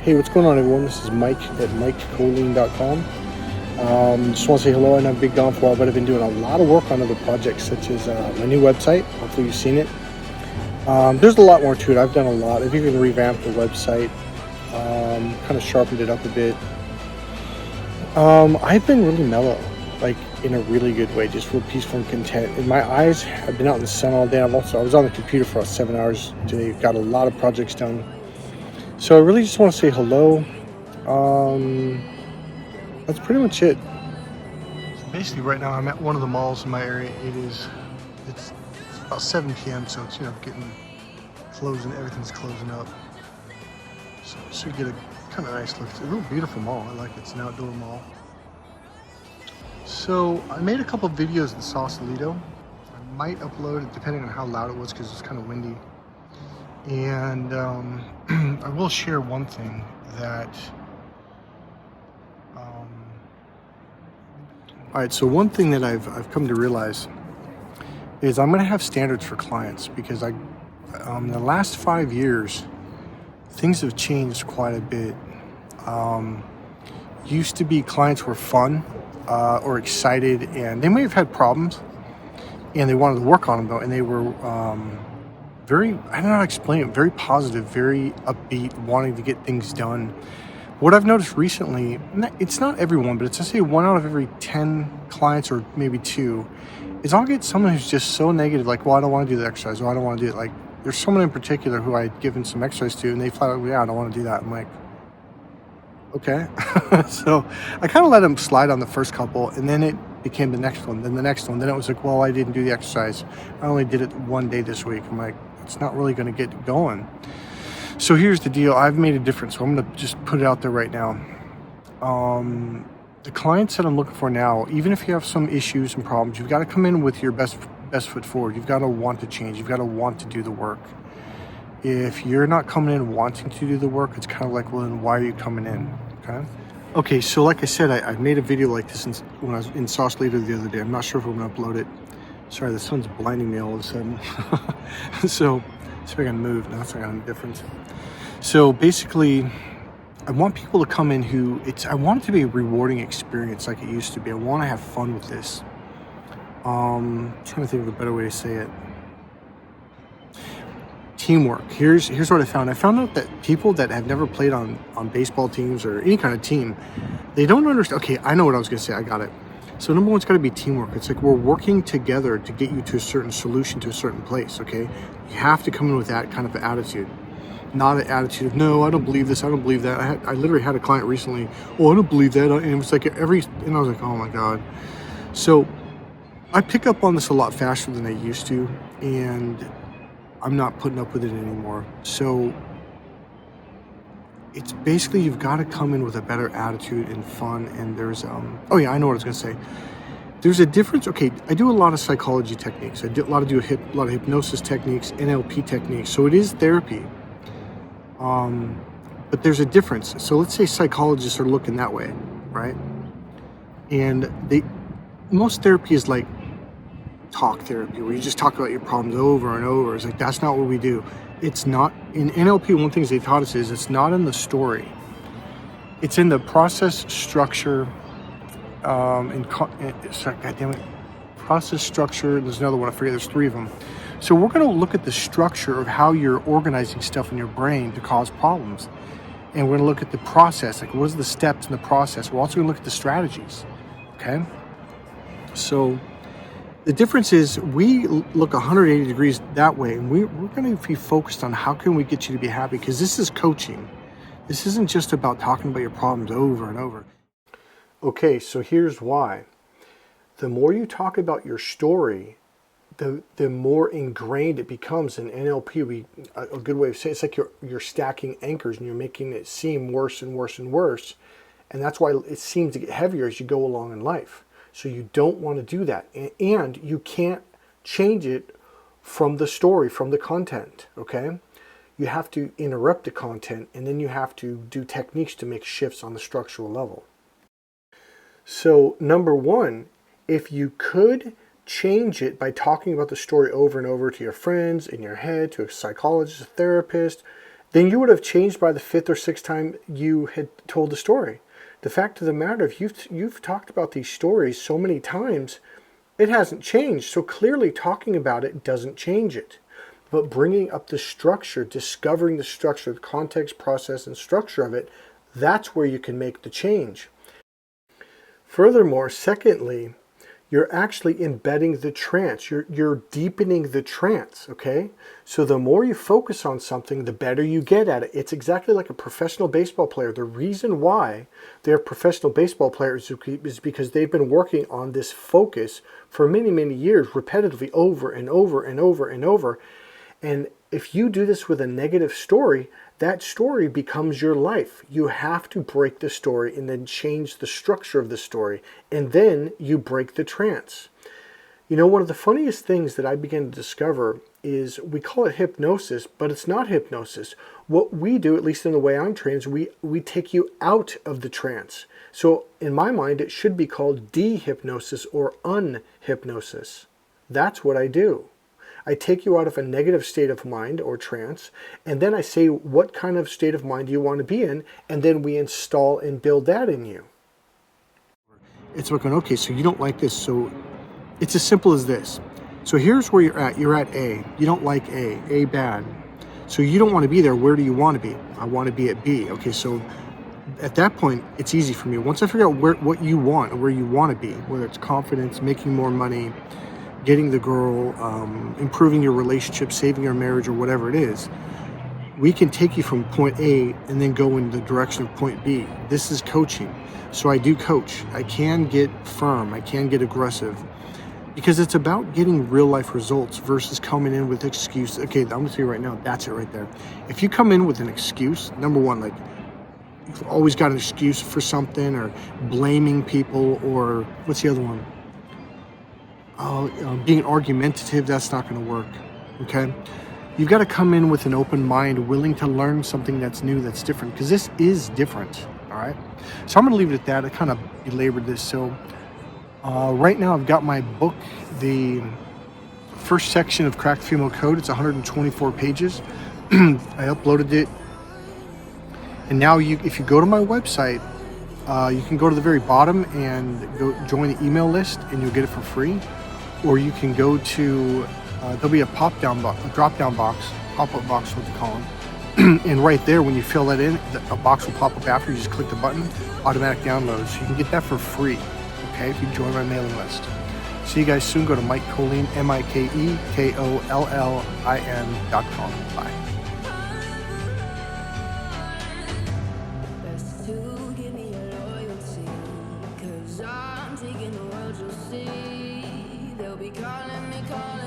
Hey, what's going on, everyone? This is Mike at MikeColeen.com. Just want to say hello. I know I've been gone for a while, but I've been doing a lot of work on other projects, such as my new website. Hopefully you've seen it. There's a lot more to it. I've done a lot. I've even revamped the website, kind of sharpened it up a bit. I've been really mellow, like in a really good way, just real peaceful and content. In my eyes, I've been out in the sun all day. I was on the computer for about 7 hours today. Got a lot of projects done. So I really just want to say hello. That's pretty much it. So basically right now I'm at one of the malls in my area. It's about 7 p.m. so it's getting closing, everything's closing up. So it should get a kind of nice look. It's a real beautiful mall. I like it. It's an outdoor mall. So I made a couple videos in Sausalito. I might upload it depending on how loud it was because it's kind of windy. And I will share one thing that all right, so one thing that I've come to realize is I'm going to have standards for clients, because the last 5 years things have changed quite a bit. Used to be clients were fun or excited, and they may have had problems and they wanted to work on them though, and they were very, I don't know how to explain it, very positive, very upbeat, wanting to get things done. What I've noticed recently, it's not everyone, but it's, let's say 1 out of every 10 clients, or maybe 2, is I'll get someone who's just so negative, like, well, I don't want to do the exercise, or I don't want to do it. Like, there's someone in particular who I had given some exercise to, and they flat out, yeah, I don't want to do that. I'm like, okay. So I kind of let them slide on the first couple, and then it became the next one, then the next one. Then it was like, well, I didn't do the exercise. I only did it 1 day this week. I'm like, it's not really going to get going. So here's the deal. I've made a difference. So I'm going to just put it out there right now. The clients that I'm looking for now, even if you have some issues and problems, you've got to come in with your best foot forward. You've got to want to change. You've got to want to do the work. If you're not coming in wanting to do the work, it's kind of like, well, then why are you coming in? Okay, so like I said, I made a video like this when I was in Sausalito the other day. I'm not sure if I'm going to upload it. Sorry, the sun's blinding me all of a sudden. So I can move. No, that's not going to make a difference. So basically, I want people to come in I want it to be a rewarding experience like it used to be. I want to have fun with this. I'm trying to think of a better way to say it. Teamwork. Here's what I found. I found out that people that have never played on baseball teams or any kind of team, they don't understand. Okay, I know what I was going to say. I got it. So number one, it's got to be teamwork. It's like we're working together to get you to a certain solution, to a certain place, okay? You have to come in with that kind of attitude. Not an attitude of, no, I don't believe this, I don't believe that. I literally had a client recently, oh, I don't believe that. And it was like and I was like, oh my God. So I pick up on this a lot faster than I used to, and I'm not putting up with it anymore. So it's basically, you've got to come in with a better attitude and fun. And there's, oh yeah, I know what I was going to say. There's a difference. Okay, I do a lot of psychology techniques. I do a lot of hypnosis techniques, NLP techniques. So it is therapy. But there's a difference. So let's say psychologists are looking that way, right? And most therapy is like talk therapy, where you just talk about your problems over and over. It's like, that's not what we do. It's not in NLP. One of the things they taught us is it's not in the story. It's in the process, structure, process, structure. There's another one, I forget. There's 3 of them. So we're going to look at the structure of how you're organizing stuff in your brain to cause problems. And we're going to look at the process, like what are the steps in the process. We're also going to look at the strategies, okay? So the difference is we look 180 degrees that way, and we're going to be focused on how can we get you to be happy, because this is coaching. This isn't just about talking about your problems over and over. Okay, so here's why. The more you talk about your story, the more ingrained it becomes. In NLP, a good way of saying it's like you're stacking anchors and you're making it seem worse and worse and worse. And that's why it seems to get heavier as you go along in life. So you don't want to do that. And you can't change it from the story, from the content, okay? You have to interrupt the content, and then you have to do techniques to make shifts on the structural level. So number one, if you could change it by talking about the story over and over to your friends, in your head, to a psychologist, a therapist, then you would have changed by the 5th or 6th time you had told the story. The fact of the matter, if you've talked about these stories so many times, it hasn't changed. So clearly talking about it doesn't change it. But bringing up the structure, discovering the structure, the context, process, and structure of it, that's where you can make the change. Furthermore, secondly, you're actually embedding the trance. You're deepening the trance, okay? So the more you focus on something, the better you get at it. It's exactly like a professional baseball player. The reason why they're professional baseball players is because they've been working on this focus for many, many years, repetitively over and over and over and over. And if you do this with a negative story, that story becomes your life. You have to break the story and then change the structure of the story. And then you break the trance. You know, one of the funniest things that I began to discover is we call it hypnosis, but it's not hypnosis. What we do, at least in the way I'm trained, we take you out of the trance. So in my mind, it should be called dehypnosis or unhypnosis. That's what I do. I take you out of a negative state of mind or trance, and then I say, what kind of state of mind do you want to be in? And then we install and build that in you. It's like, okay, so you don't like this. So it's as simple as this. So here's where you're at. You're at A. You don't like A bad. So you don't want to be there. Where do you want to be? I want to be at B. Okay, so at that point, it's easy for me. Once I figure out what you want and where you want to be, whether it's confidence, making more money, getting the girl, improving your relationship, saving your marriage, or whatever it is, we can take you from point A and then go in the direction of point B. This is coaching. So I do coach. I can get firm. I can get aggressive because it's about getting real life results versus coming in with excuses. Okay, I'm going to tell you right now, that's it right there. If you come in with an excuse, number one, like you've always got an excuse for something or blaming people, or what's the other one? Being argumentative, that's not going to work, okay? You've got to come in with an open mind, willing to learn something that's new, that's different, because this is different, all right? So I'm going to leave it at that. I kind of belabored this. So right now I've got my book, the first section of Crack the Female Code. It's 124 pages. I uploaded it. And now if you go to my website, you can go to the very bottom and go join the email list, and you'll get it for free. Or you can go to, there'll be a drop-down box, pop-up box, what they call them. And right there, when you fill that in, a box will pop up after. You just click the button, automatic download. So you can get that for free, okay, if you join my mailing list. See you guys soon. Go to Mike Colleen, MikeKollin.com. Bye. Calling me, calling